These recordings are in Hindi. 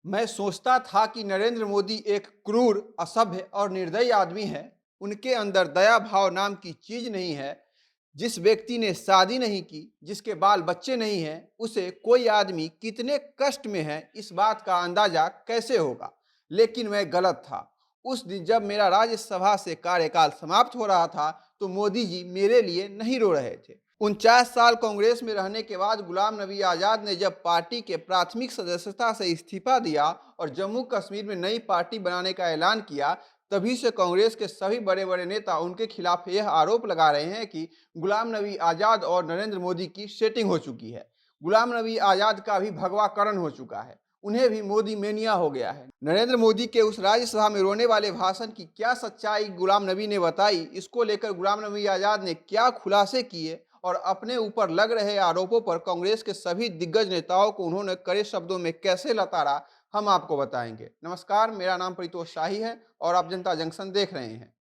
मैं सोचता था कि नरेंद्र मोदी एक क्रूर, असभ्य और निर्दयी आदमी है। उनके अंदर दया भाव नाम की चीज नहीं है। जिस व्यक्ति ने शादी नहीं की, जिसके बाल बच्चे नहीं हैं, उसे कोई आदमी कितने कष्ट में है, इस बात का अंदाजा कैसे होगा। लेकिन मैं गलत था। उस दिन जब मेरा राज्यसभा से कार्यकाल समाप्त हो रहा था, तो मोदी जी मेरे लिए नहीं रो रहे थे। 49 साल कांग्रेस में रहने के बाद गुलाम नबी आज़ाद ने जब पार्टी के प्राथमिक सदस्यता से इस्तीफा दिया और जम्मू कश्मीर में नई पार्टी बनाने का ऐलान किया, तभी से कांग्रेस के सभी बड़े बड़े नेता उनके खिलाफ यह आरोप लगा रहे हैं कि गुलाम नबी आज़ाद और नरेंद्र मोदी की सेटिंग हो चुकी है। गुलाम नबी आज़ाद का भी भगवाकरण हो चुका है। उन्हें भी मोदी मेनिया हो गया है। नरेंद्र मोदी के उस राज्यसभा में रोने वाले भाषण की क्या सच्चाई गुलाम नबी ने बताई, इसको लेकर गुलाम नबी आज़ाद ने क्या खुलासे किए और अपने ऊपर लग रहे आरोपों पर कांग्रेस के सभी दिग्गज नेताओं को उन्होंने कड़े शब्दों में कैसे लताड़ा, हम आपको बताएंगे। नमस्कार, मेरा नाम परितोष शाही है और आप जनता जंक्शन देख रहे हैं।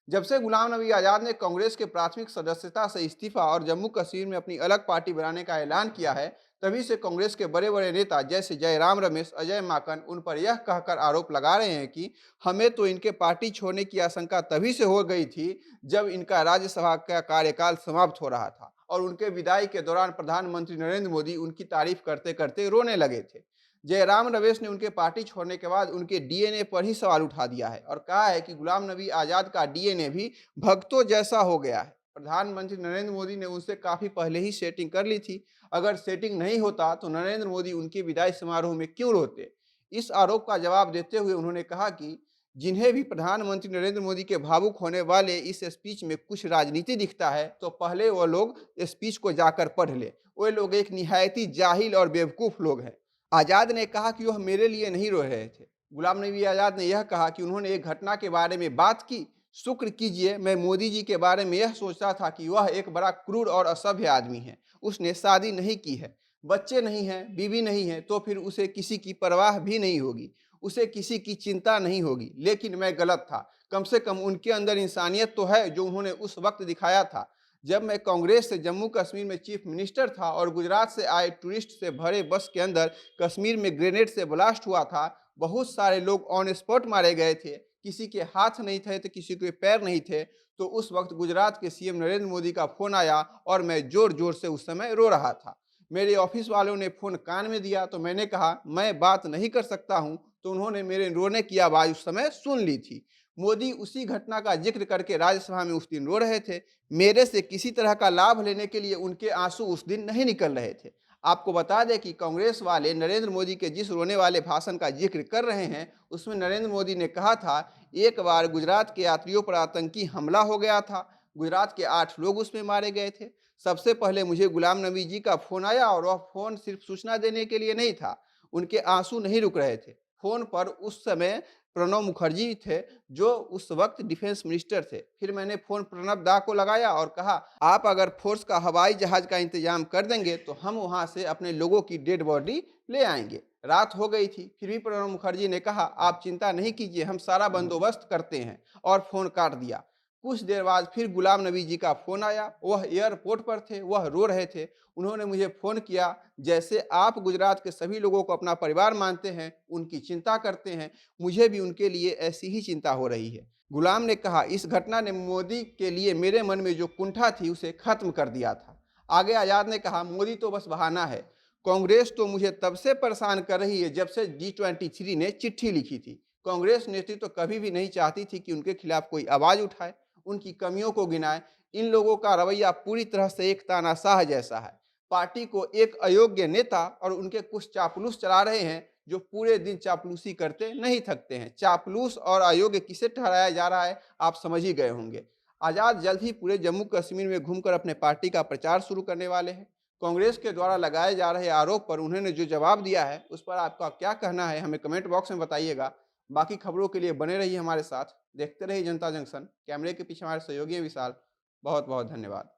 जब से गुलाम नबी आज़ाद ने कांग्रेस के प्राथमिक सदस्यता से इस्तीफा और जम्मू कश्मीर में अपनी अलग पार्टी बनाने का ऐलान किया है, तभी से कांग्रेस के बड़े बड़े नेता जैसे जयराम रमेश, अजय माकन उन पर यह कहकर आरोप लगा रहे हैं कि हमें तो इनके पार्टी छोड़ने की आशंका तभी से हो गई थी जब इनका राज्यसभा का कार्यकाल समाप्त हो रहा था और उनके विदाई के दौरान प्रधानमंत्री नरेंद्र मोदी उनकी तारीफ करते करते रोने लगे थे। जयराम रमेश ने उनके पार्टी छोड़ने के बाद उनके डीएनए पर ही सवाल उठा दिया है और कहा है कि गुलाम नबी आज़ाद का डीएनए भी भक्तों जैसा हो गया है। प्रधानमंत्री नरेंद्र मोदी ने उनसे काफ़ी पहले ही सेटिंग कर ली थी। अगर सेटिंग नहीं होता तो नरेंद्र मोदी उनके विदाई समारोह में क्यों रोते। इस आरोप का जवाब देते हुए उन्होंने कहा कि जिन्हें भी प्रधानमंत्री नरेंद्र मोदी के भावुक होने वाले इस स्पीच में कुछ राजनीति दिखता है, तो पहले वो लोग स्पीच को जाकर पढ़ ले। वे लोग एक निहायती जाहिल और बेवकूफ़ लोग हैं। आज़ाद ने कहा कि वह मेरे लिए नहीं रो रहे थे। गुलाम नबी आज़ाद ने यह कहा कि उन्होंने एक घटना के बारे में बात की। शुक्र कीजिए, मैं मोदी जी के बारे में यह सोचता था कि वह एक बड़ा क्रूर और असभ्य आदमी है। उसने शादी नहीं की है, बच्चे नहीं हैं, बीवी नहीं है, तो फिर उसे किसी की परवाह भी नहीं होगी, उसे किसी की चिंता नहीं होगी। लेकिन मैं गलत था। कम से कम उनके अंदर इंसानियत तो है जो उन्होंने उस वक्त दिखाया था जब मैं कांग्रेस से जम्मू कश्मीर में चीफ मिनिस्टर था और गुजरात से आए टूरिस्ट से भरे बस के अंदर कश्मीर में ग्रेनेड से ब्लास्ट हुआ था। बहुत सारे लोग ऑन स्पॉट मारे गए थे। किसी के हाथ नहीं थे तो किसी के पैर नहीं थे। तो उस वक्त गुजरात के सीएम नरेंद्र मोदी का फोन आया और मैं जोर जोर से उस समय रो रहा था। मेरे ऑफिस वालों ने फोन कान में दिया तो मैंने कहा मैं बात नहीं कर सकता हूं, तो उन्होंने मेरे रोने की आवाज़ उस समय सुन ली थी। मोदी उसी घटना का जिक्र करके राज्यसभा में उस दिन रो रहे थे। मेरे से किसी तरह का लाभ लेने के लिए उनके आंसू उस दिन नहीं निकल रहे थे। आपको बता दें कि कांग्रेस वाले नरेंद्र मोदी के जिस रोने वाले भाषण का जिक्र कर रहे हैं, उसमें नरेंद्र मोदी ने कहा था, एक बार गुजरात के यात्रियों पर आतंकी हमला हो गया था। गुजरात के 8 लोग उसमें मारे गए थे। सबसे पहले मुझे गुलाम नबी जी का फ़ोन आया और वह फ़ोन सिर्फ सूचना देने के लिए नहीं था। उनके आंसू नहीं रुक रहे थे। फ़ोन पर उस समय प्रणब मुखर्जी थे, जो उस वक्त डिफेंस मिनिस्टर थे। फिर मैंने फ़ोन प्रणब दा को लगाया और कहा, आप अगर फोर्स का हवाई जहाज़ का इंतजाम कर देंगे तो हम वहाँ से अपने लोगों की डेड बॉडी ले आएंगे। रात हो गई थी, फिर भी प्रणब मुखर्जी ने कहा, आप चिंता नहीं कीजिए, हम सारा बंदोबस्त करते हैं, और फ़ोन काट दिया। कुछ देर बाद फिर गुलाम नबी जी का फ़ोन आया। वह एयरपोर्ट पर थे, वह रो रहे थे। उन्होंने मुझे फ़ोन किया, जैसे आप गुजरात के सभी लोगों को अपना परिवार मानते हैं, उनकी चिंता करते हैं, मुझे भी उनके लिए ऐसी ही चिंता हो रही है। गुलाम ने कहा, इस घटना ने मोदी के लिए मेरे मन में जो कुंठा थी उसे खत्म कर दिया था। आगे आज़ाद ने कहा, मोदी तो बस बहाना है। कांग्रेस तो मुझे तब से परेशान कर रही है जब से G23 ने चिट्ठी लिखी थी। कांग्रेस नेतृत्व तो कभी भी नहीं चाहती थी कि उनके खिलाफ कोई आवाज़ उठाए, उनकी कमियों को गिनाए। इन लोगों का रवैया पूरी तरह से एक तानाशाह जैसा है। पार्टी को एक अयोग्य नेता और उनके कुछ चापलूस चला रहे हैं, जो पूरे दिन चापलूसी करते नहीं थकते हैं। चापलूस और अयोग्य किसे ठहराया जा रहा है, आप समझ ही गए होंगे। आज़ाद जल्द ही पूरे जम्मू कश्मीर में घूमकर अपने पार्टी का प्रचार शुरू करने वाले हैं। कांग्रेस के द्वारा लगाए जा रहे आरोप पर उन्होंने जो जवाब दिया है, उस पर आपका क्या कहना है, हमें कमेंट बॉक्स में बताइएगा। बाकी खबरों के लिए बने रहिए हमारे साथ। देखते रहिए जनता जंक्शन। कैमरे के पीछे हमारे सहयोगी हैं विशाल। बहुत बहुत धन्यवाद।